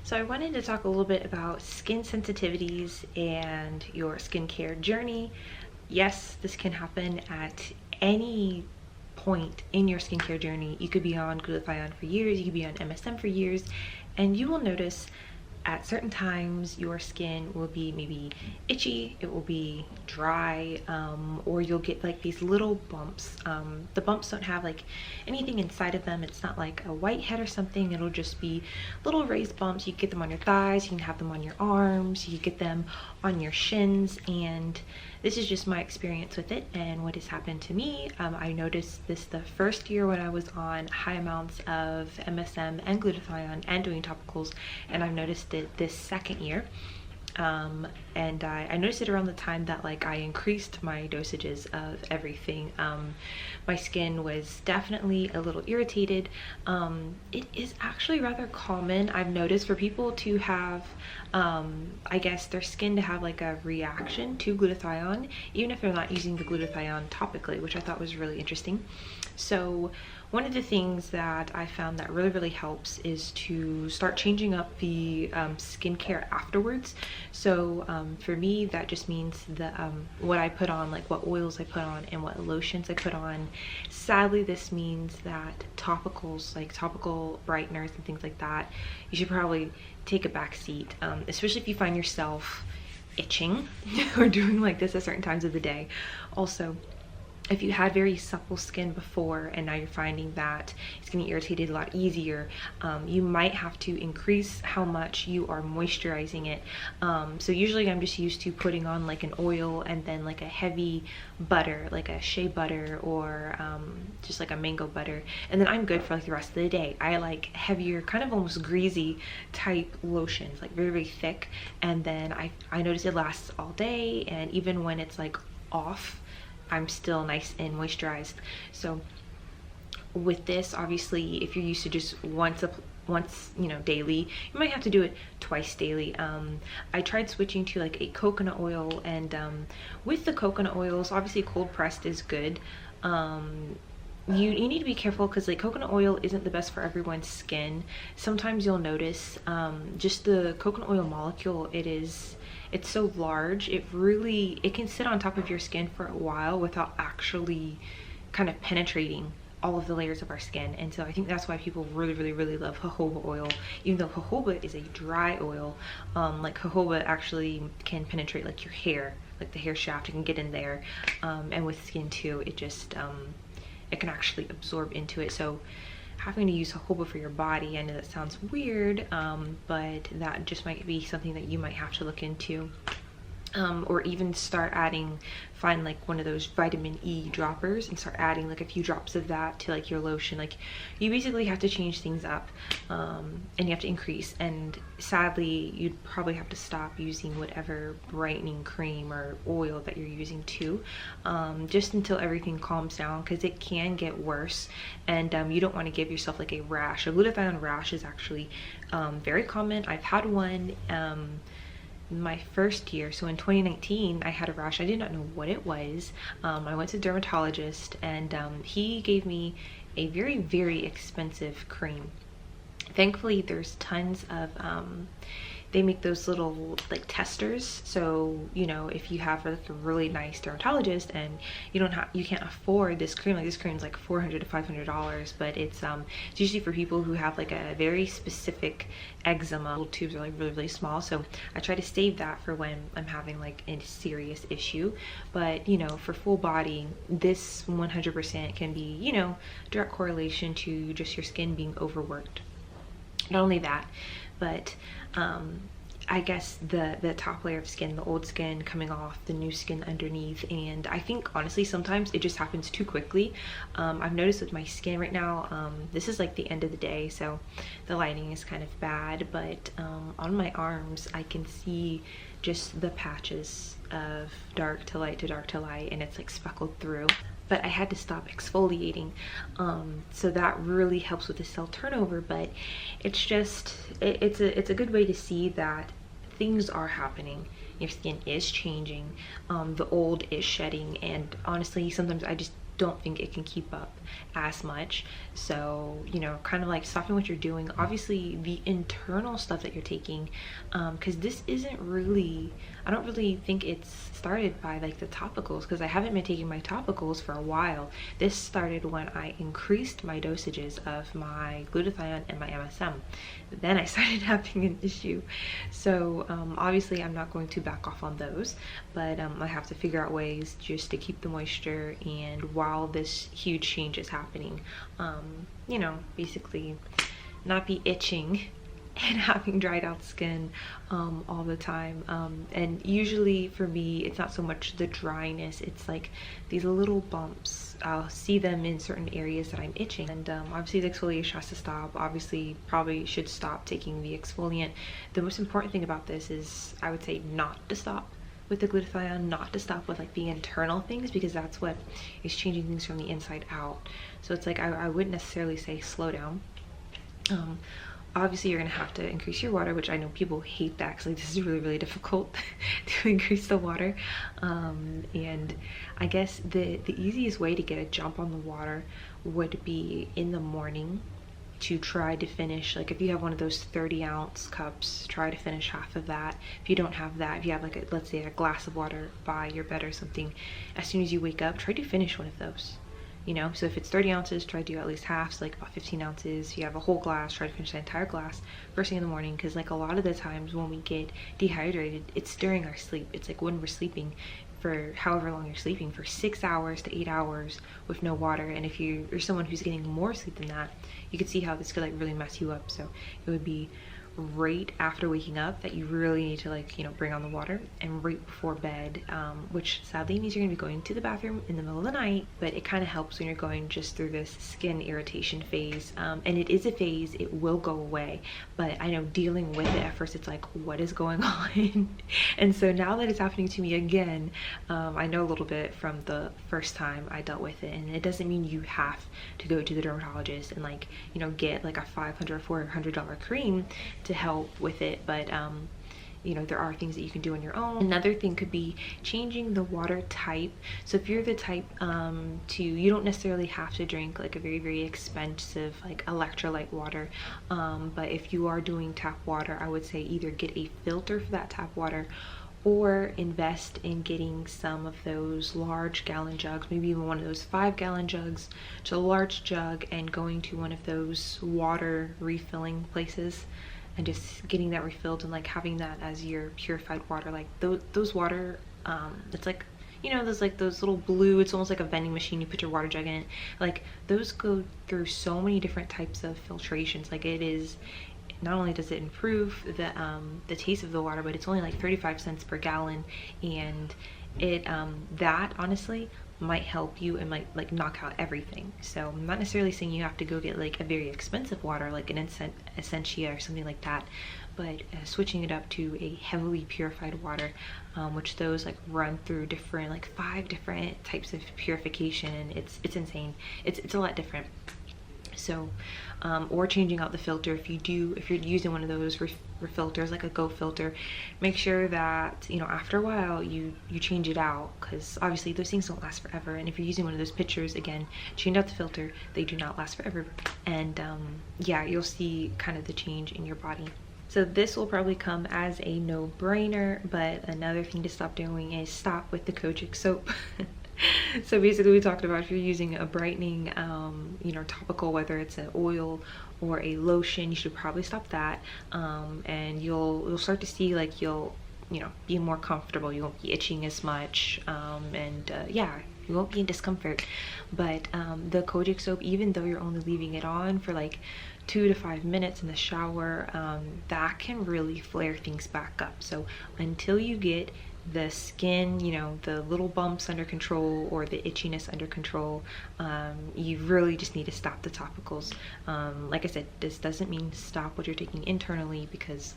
So I wanted to talk a little bit about skin sensitivities and your skincare journey. Yes, this can happen at any point in your skincare journey. You could be on glutathione for years, you could be on MSM for years, and you will notice at certain times your skin will be maybe itchy, it will be dry, or you'll get like these little bumps. The bumps don't have like anything inside of them. It's not like a whitehead or something. It'll just be little raised bumps. You can get them on your thighs, you can have them on your arms, you can get them on your shins, and this is just my experience with it and what has happened to me. I noticed this the first year when I was on high amounts of MSM and glutathione and doing topicals, and I've noticed it this second year. And I noticed it around the time that like I increased my dosages of everything. My skin was definitely a little irritated. It is actually rather common, I've noticed, for people to have I guess their skin to have like a reaction to glutathione, even if they're not using the glutathione topically, which I thought was really interesting. So one of the things that I found that really helps is to start changing up the skincare afterwards. So for me, that just means the what I put on, like what oils I put on and what lotions I put on. Sadly, this means that topicals, like topical brighteners and things like that, you should probably take a back seat, especially if you find yourself itching or doing like this at certain times of the day. Also, if you had very supple skin before and now you're finding that it's getting irritated a lot easier, you might have to increase how much you are moisturizing it. So usually I'm just used to putting on like an oil and then like a heavy butter, like a shea butter or just like a mango butter, and then I'm good for like the rest of the day. I like heavier, kind of almost greasy type lotions, like very thick, and then I notice it lasts all day, and even when it's like off, I'm still nice and moisturized. So with this, obviously, if you're used to just once daily, you might have to do it twice daily. I tried switching to like a coconut oil, and with the coconut oils, obviously cold pressed is good. You need to be careful because like coconut oil isn't the best for everyone's skin. Sometimes you'll notice just the coconut oil molecule, it's so large, it can sit on top of your skin for a while without actually kind of penetrating all of the layers of our skin. And so I think that's why people really love jojoba oil, even though jojoba is a dry oil. Like jojoba actually can penetrate like your hair, like the hair shaft, it can get in there, and with skin too, it just it can actually absorb into it. So having to use jojoba for your body, I know that sounds weird, but that just might be something that you might have to look into. Or even start find like one of those vitamin E droppers and start adding like a few drops of that to like your lotion. Like you basically have to change things up, and you have to increase, and sadly you'd probably have to stop using whatever brightening cream or oil that you're using too, just until everything calms down, because it can get worse, and you don't want to give yourself like a rash. A glutathione rash is actually very common. I've had one my first year. So in 2019 I had a rash. I did not know what it was. I went to a dermatologist, and he gave me a very expensive cream. Thankfully there's tons of they make those little like testers, so you know, if you have like a really nice dermatologist and you can't afford this cream, like this cream is like $400 to $500, but it's usually for people who have like a very specific eczema. Little tubes are like really small, so I try to save that for when I'm having like a serious issue. But you know, for full body, this 100% can be, you know, direct correlation to just your skin being overworked. Not only that, but I guess the top layer of skin, the old skin coming off, the new skin underneath, and I think honestly sometimes it just happens too quickly. I've noticed with my skin right now, this is like the end of the day, so the lighting is kind of bad, but on my arms I can see just the patches of dark to light to dark to light, and it's like speckled through. But I had to stop exfoliating, so that really helps with the cell turnover. But it's just it's a good way to see that things are happening. Your skin is changing, the old is shedding, and honestly sometimes I just don't think it can keep up as much. So, you know, kind of like stopping what you're doing. Obviously, the internal stuff that you're taking, because this isn't really, I don't really think it's started by like the topicals, because I haven't been taking my topicals for a while. This started when I increased my dosages of my glutathione and my MSM. Then I started having an issue. So obviously I'm not going to back off on those, but I have to figure out ways just to keep the moisture, and while this huge change is happening, you know, basically not be itching and having dried out skin all the time. And usually for me, it's not so much the dryness, it's like these little bumps. I'll see them in certain areas that I'm itching, and obviously the exfoliation has to stop. Obviously probably should stop taking the exfoliant. The most important thing about this is, I would say, not to stop with the glutathione, not to stop with like the internal things, because that's what is changing things from the inside out. So it's like I wouldn't necessarily say slow down. Obviously you're gonna have to increase your water, which I know people hate that, because like, this is really difficult to increase the water. And I guess the easiest way to get a jump on the water would be in the morning, to try to finish, like if you have one of those 30-ounce cups, try to finish half of that. If you don't have that, if you have like a, let's say a glass of water by your bed or something, as soon as you wake up, try to finish one of those. You know, so if it's 30 ounces, try to do at least half, so like about 15 ounces. If you have a whole glass, try to finish the entire glass first thing in the morning, because like a lot of the times when we get dehydrated, it's during our sleep. It's like when we're sleeping, for however long you're sleeping, for 6 hours to 8 hours with no water. And if you're someone who's getting more sleep than that, you could see how this could like really mess you up. So it would be right after waking up that you really need to, like, you know, bring on the water, and right before bed, which sadly means you're gonna be going to the bathroom in the middle of the night, but it kind of helps when you're going just through this skin irritation phase. And it is a phase, it will go away, but I know dealing with it at first, it's like, what is going on? And so now that it's happening to me again, I know a little bit from the first time I dealt with it, and it doesn't mean you have to go to the dermatologist and, like, you know, get like a $500 or $400 cream to help with it. But you know, there are things that you can do on your own. Another thing could be changing the water type. So if you're the type you don't necessarily have to drink like a very expensive like electrolyte water, but if you are doing tap water, I would say either get a filter for that tap water, or invest in getting some of those large gallon jugs, maybe even one of those 5-gallon jugs to a large jug, and going to one of those water refilling places and just getting that refilled, and like having that as your purified water. Like those water, it's like, you know, there's like those little blue, it's almost like a vending machine, you put your water jug in it. Like those go through so many different types of filtrations. Like it is, not only does it improve the taste of the water, but it's only like 35 cents per gallon, and it that honestly might help you and might like knock out everything. So I'm not necessarily saying you have to go get like a very expensive water like an Essentia or something like that, but switching it up to a heavily purified water, which those like run through different, like 5 different types of purification. It's insane. It's a lot different. So or changing out the filter. If you're using one of those refilters, like a Go filter, make sure that, you know, after a while you change it out, because obviously those things don't last forever. And if you're using one of those pitchers, again, change out the filter, they do not last forever. And yeah, you'll see kind of the change in your body. So this will probably come as a no-brainer, but another thing to stop doing is stop with the Kojic soap. So basically we talked about, if you're using a brightening you know, topical, whether it's an oil or a lotion, you should probably stop that, and you'll start to see like you'll, you know, be more comfortable, you won't be itching as much, and yeah, you won't be in discomfort. But the Kojic soap, even though you're only leaving it on for like 2 to 5 minutes in the shower, that can really flare things back up. So until you get the skin, you know, the little bumps under control or the itchiness under control, you really just need to stop the topicals. Like I said, this doesn't mean stop what you're taking internally, because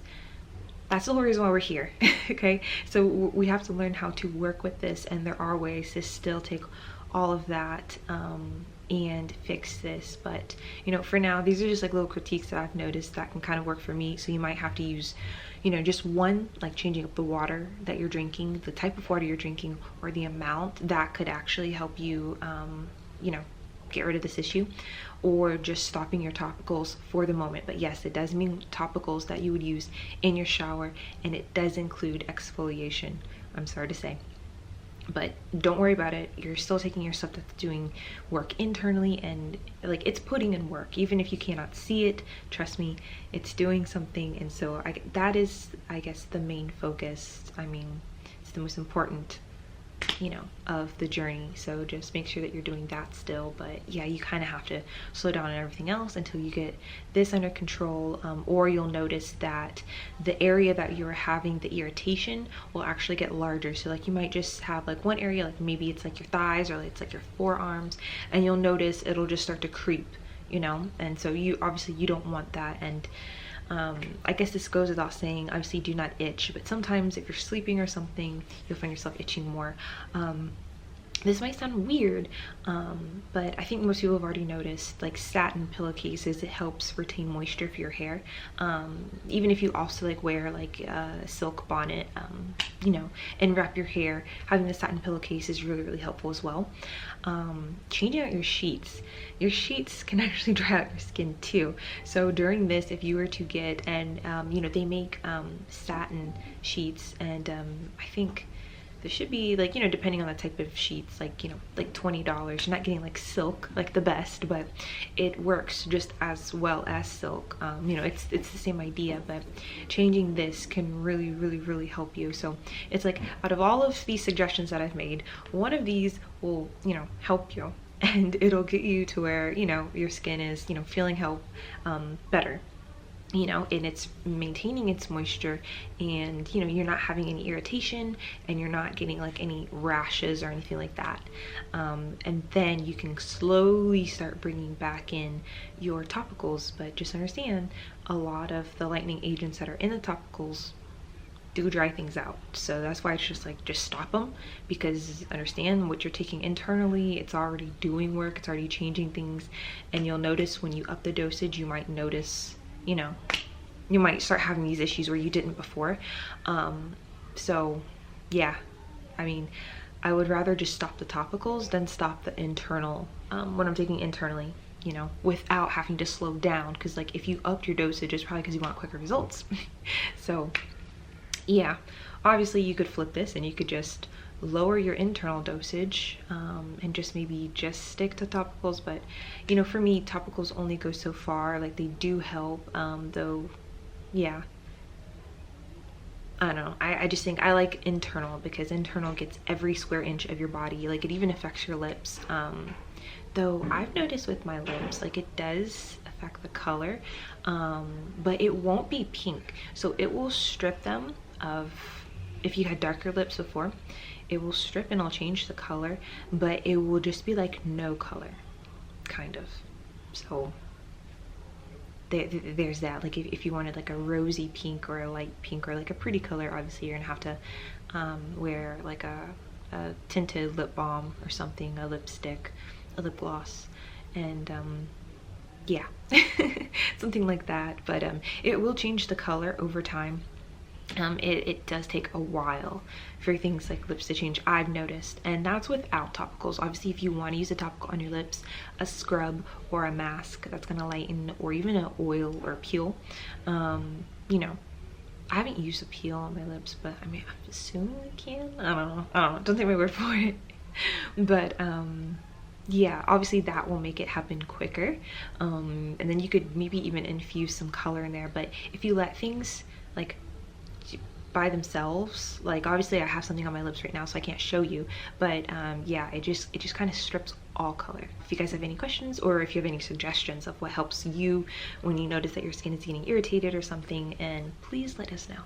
that's the whole reason why we're here. Okay, so we have to learn how to work with this, and there are ways to still take all of that and fix this. But you know, for now, these are just like little critiques that I've noticed that can kind of work for me. So you might have to use, you know, just one, like changing up the water that you're drinking, the type of water you're drinking, or the amount. That could actually help you you know, get rid of this issue, or just stopping your topicals for the moment. But yes, it does mean topicals that you would use in your shower, and it does include exfoliation, I'm sorry to say. But don't worry about it. You're still taking your stuff that's doing work internally, and like, it's putting in work. Even if you cannot see it, trust me, it's doing something. And so that is, I guess, the main focus. I mean, it's the most important, you know, of the journey. So just make sure that you're doing that still. But yeah, you kind of have to slow down on everything else until you get this under control, or you'll notice that the area that you're having the irritation will actually get larger. So like, you might just have like one area, like maybe it's like your thighs, or it's like your forearms, and you'll notice it'll just start to creep, you know. And so you obviously, you don't want that. And I guess this goes without saying, obviously do not itch, but sometimes if you're sleeping or something, you'll find yourself itching more. This might sound weird, but I think most people have already noticed, like satin pillowcases, it helps retain moisture for your hair. Even if you also like wear like a silk bonnet, you know, and wrap your hair, having the satin pillowcase is really, really helpful as well. Changing out your sheets. Your sheets can actually dry out your skin too. So during this, if you were to get, and you know, they make satin sheets, and I think there should be, like, you know, depending on the type of sheets, like, you know, like $20. You're not getting like silk, like the best, but it works just as well as silk. You know, it's the same idea, but changing this can really, really, really help you. So it's like, out of all of these suggestions that I've made, one of these will, you know, help you, and it'll get you to where, you know, your skin is, you know, feeling better, you know, and it's maintaining its moisture, and you know, you're not having any irritation, and you're not getting like any rashes or anything like that. And then you can slowly start bringing back in your topicals. But just understand, a lot of the lightening agents that are in the topicals do dry things out. So that's why it's just like, just stop them, because understand what you're taking internally, it's already doing work, it's already changing things. And you'll notice when you up the dosage, you might notice, you know, you might start having these issues where you didn't before. So yeah, I mean, I would rather just stop the topicals than stop the internal, when I'm taking internally, you know, without having to slow down. Because like, if you upped your dosage, it's probably because you want quicker results. So yeah, obviously you could flip this, and you could just lower your internal dosage, and just maybe just stick to topicals. But you know, for me, topicals only go so far. Like, they do help, though. Yeah, I don't know, I just think I like internal, because internal gets every square inch of your body. Like, it even affects your lips, though I've noticed with my lips, like, it does affect the color, but it won't be pink. So it will strip them of, if you had darker lips before, it will strip and it'll change the color, but it will just be like no color, kind of. So there's that. Like, if you wanted like a rosy pink or a light pink or like a pretty color, obviously you're gonna have to wear like a tinted lip balm or something, a lipstick, a lip gloss, and yeah, something like that. But it will change the color over time. It does take a while for things like lips to change, I've noticed, and that's without topicals. Obviously, if you want to use a topical on your lips, a scrub or a mask that's going to lighten, or even an oil or a peel, you know, I haven't used a peel on my lips, but I mean, I'm assuming I can. I don't know, don't take my word for it. But yeah, obviously that will make it happen quicker, and then you could maybe even infuse some color in there. But if you let things like by themselves, like, obviously I have something on my lips right now, so I can't show you, but yeah, it just kind of strips all color. If you guys have any questions, or if you have any suggestions of what helps you when you notice that your skin is getting irritated or something, and please let us know.